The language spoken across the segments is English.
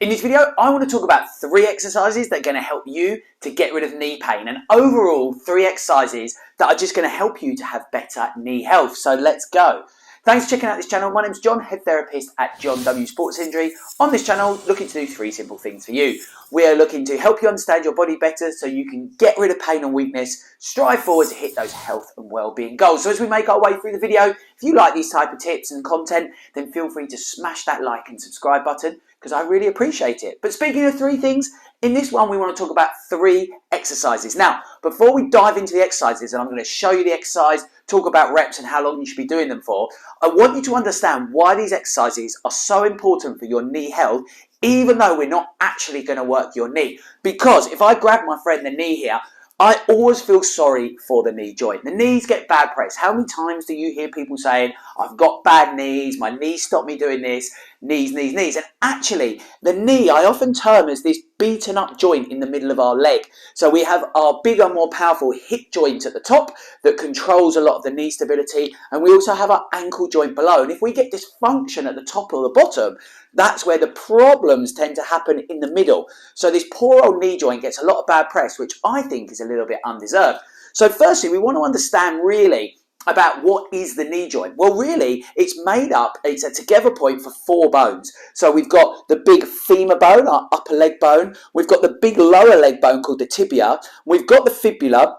In this video, I want to talk about 3 exercises that are going to help you to get rid of knee pain, and overall 3 exercises that are just going to help you to have better knee health. So let's go. Thanks for checking out this channel. My name's John, head therapist at Jon W Sports Injury. On this channel, looking to do 3 simple things for you. We are looking to help you understand your body better so you can get rid of pain and weakness, strive forward to hit those health and well-being goals. So as we make our way through the video, if you like these type of tips and content, then feel free to smash that like and subscribe button, because I really appreciate it. But speaking of 3 things, in this one we want to talk about 3 exercises. Now, before we dive into the exercises, and I'm going to show you the exercise, talk about reps and how long you should be doing them for, I want you to understand why these exercises are so important for your knee health, even though we're not actually going to work your knee. Because if I grab my friend the knee here, I always feel sorry for the knee joint. The knees get bad press. How many times do you hear people saying, I've got bad knees, my knees stop me doing this, knees. And actually, the knee I often term as this beaten up joint in the middle of our leg. So we have our bigger, more powerful hip joint at the top that controls a lot of the knee stability, and we also have our ankle joint below. And if we get dysfunction at the top or the bottom, that's where the problems tend to happen in the middle. So this poor old knee joint gets a lot of bad press, which I think is a little bit undeserved. So firstly, we want to understand really about what is the knee joint. Well, really, it's a together point for 4 bones. So we've got the big femur bone, our upper leg bone. We've got the big lower leg bone called the tibia. We've got the fibula,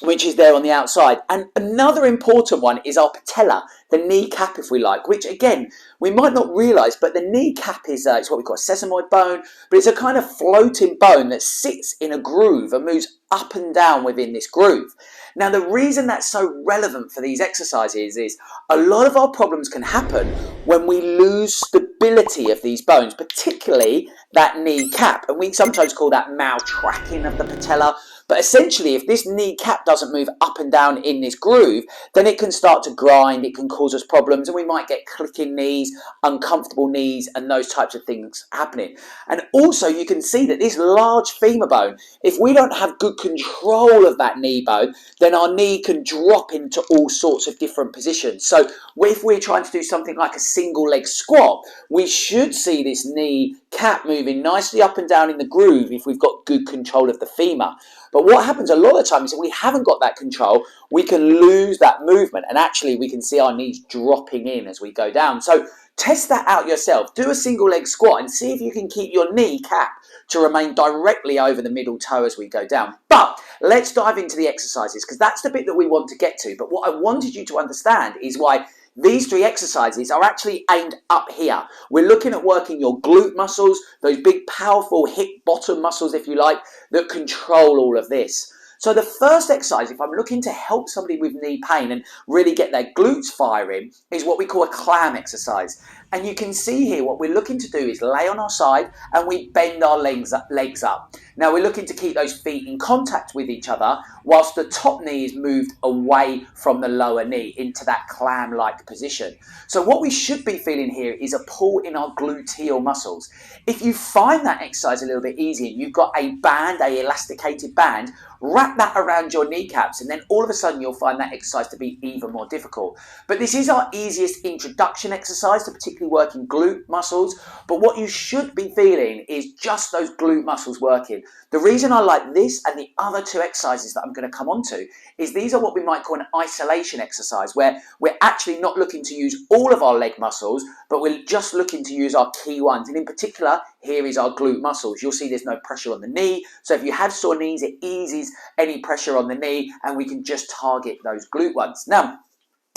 which is there on the outside. And another important one is our patella, the kneecap, if we like, which again, we might not realise, but the kneecap is it's what we call a sesamoid bone, but it's a kind of floating bone that sits in a groove and moves up and down within this groove. Now, the reason that's so relevant for these exercises is a lot of our problems can happen when we lose stability of these bones, particularly that kneecap, and we sometimes call that maltracking of the patella. But essentially, if this kneecap doesn't move up and down in this groove, then it can start to grind, it can cause us problems, and we might get clicking knees, uncomfortable knees, and those types of things happening. And also, you can see that this large femur bone, if we don't have good control of that knee bone, then our knee can drop into all sorts of different positions. So if we're trying to do something like a single leg squat, we should see this knee cap moving nicely up and down in the groove if we've got good control of the femur. But what happens a lot of times is if we haven't got that control, we can lose that movement, and actually we can see our knees dropping in as we go down. So test that out yourself. Do a single leg squat and see if you can keep your knee cap to remain directly over the middle toe as we go down. But let's dive into the exercises, because that's the bit that we want to get to. But what I wanted you to understand is why these 3 exercises are actually aimed up here. We're looking at working your glute muscles, those big powerful hip bottom muscles, if you like, that control all of this. So the first exercise, if I'm looking to help somebody with knee pain and really get their glutes firing, is what we call a clam exercise. And you can see here what we're looking to do is lay on our side and we bend our legs up. Now we're looking to keep those feet in contact with each other whilst the top knee is moved away from the lower knee into that clam-like position. So what we should be feeling here is a pull in our gluteal muscles. If you find that exercise a little bit easy, you've got a band, a elasticated band, wrap that around your kneecaps, and then all of a sudden you'll find that exercise to be even more difficult. But this is our easiest introduction exercise to particularly working glute muscles. But what you should be feeling is just those glute muscles working. The reason I like this and the other 2 exercises that I'm going to come on to is these are what we might call an isolation exercise, where we're actually not looking to use all of our leg muscles, but we're just looking to use our key ones. And in particular, here is our glute muscles. You'll see there's no pressure on the knee. So if you have sore knees, it eases any pressure on the knee, and we can just target those glute ones. Now,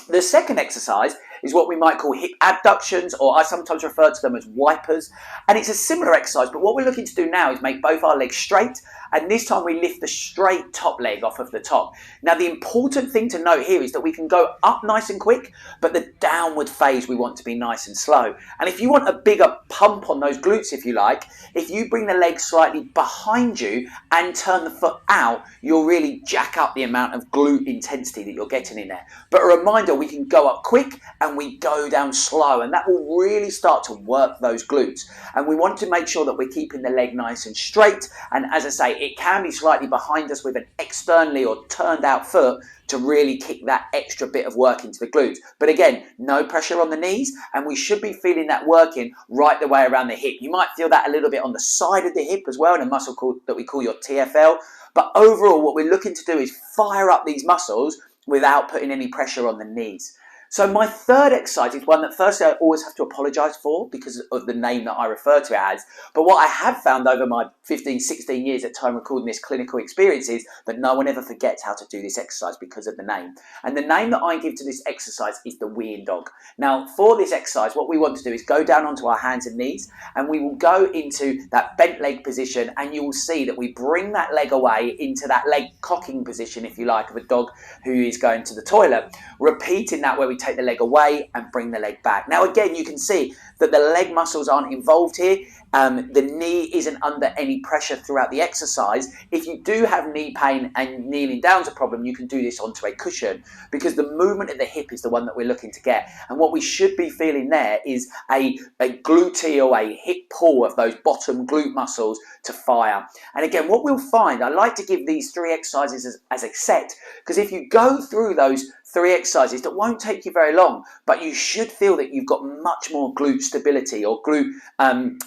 the second exercise is what we might call hip abductions, or I sometimes refer to them as wipers. And it's a similar exercise, but what we're looking to do now is make both our legs straight, and this time we lift the straight top leg off of the top. Now, the important thing to note here is that we can go up nice and quick, but the downward phase we want to be nice and slow. And if you want a bigger pump on those glutes, if you like, if you bring the leg slightly behind you and turn the foot out, you'll really jack up the amount of glute intensity that you're getting in there. But a reminder, we can go up quick and and we go down slow, and that will really start to work those glutes. And we want to make sure that we're keeping the leg nice and straight, and as I say, it can be slightly behind us with an externally or turned out foot to really kick that extra bit of work into the glutes. But again, no pressure on the knees, and we should be feeling that working right the way around the hip. You might feel that a little bit on the side of the hip as well, in a muscle that we call your TFL. But overall, what we're looking to do is fire up these muscles without putting any pressure on the knees. So my third exercise is one that firstly I always have to apologise for because of the name that I refer to it as. But what I have found over my 15, 16 years at time recording this clinical experience is that no one ever forgets how to do this exercise because of the name. And the name that I give to this exercise is the weeing dog. Now, for this exercise, what we want to do is go down onto our hands and knees, and we will go into that bent leg position, and you will see that we bring that leg away into that leg cocking position, if you like, of a dog who is going to the toilet, repeating that where we take the leg away and bring the leg back. Now again, you can see that the leg muscles aren't involved here. The knee isn't under any pressure throughout the exercise. If you do have knee pain and kneeling down is a problem, you can do this onto a cushion, because the movement of the hip is the one that we're looking to get. And what we should be feeling there is a gluteal, a hip pull of those bottom glute muscles to fire. And again, what we'll find, I like to give these 3 exercises as a set, because if you go through those 3 exercises, that won't take you very long, but you should feel that you've got much more glute stability or glute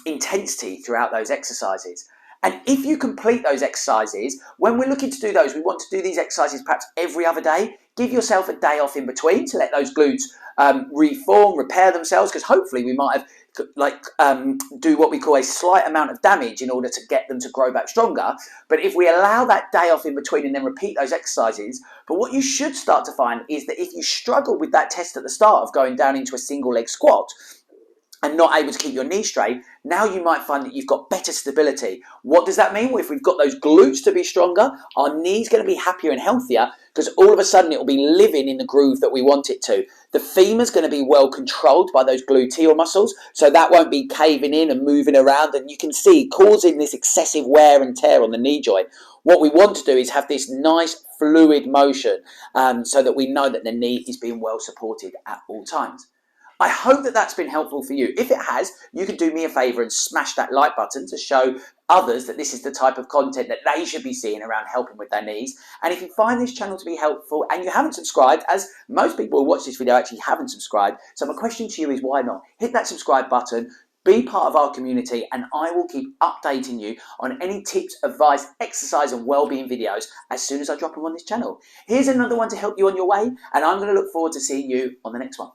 intensity throughout those exercises. And if you complete those exercises, when we're looking to do those, we want to do these exercises perhaps every other day. Give yourself a day off in between to let those glutes reform, repair themselves, because hopefully we might have do what we call a slight amount of damage in order to get them to grow back stronger. But if we allow that day off in between and then repeat those exercises, but what you should start to find is that if you struggle with that test at the start of going down into a single leg squat and not able to keep your knee straight, now you might find that you've got better stability. What does that mean? Well, if we've got those glutes to be stronger, our knee's going to be happier and healthier, because all of a sudden it will be living in the groove that we want it to. The femur's going to be well controlled by those gluteal muscles, so that won't be caving in and moving around, and you can see causing this excessive wear and tear on the knee joint. What we want to do is have this nice fluid motion so that we know that the knee is being well supported at all times. I hope that that's been helpful for you. If it has, you can do me a favour and smash that like button to show others that this is the type of content that they should be seeing around helping with their knees. And if you find this channel to be helpful and you haven't subscribed, as most people who watch this video actually haven't subscribed, so my question to you is why not? Hit that subscribe button, be part of our community, and I will keep updating you on any tips, advice, exercise and wellbeing videos as soon as I drop them on this channel. Here's another one to help you on your way, and I'm going to look forward to seeing you on the next one.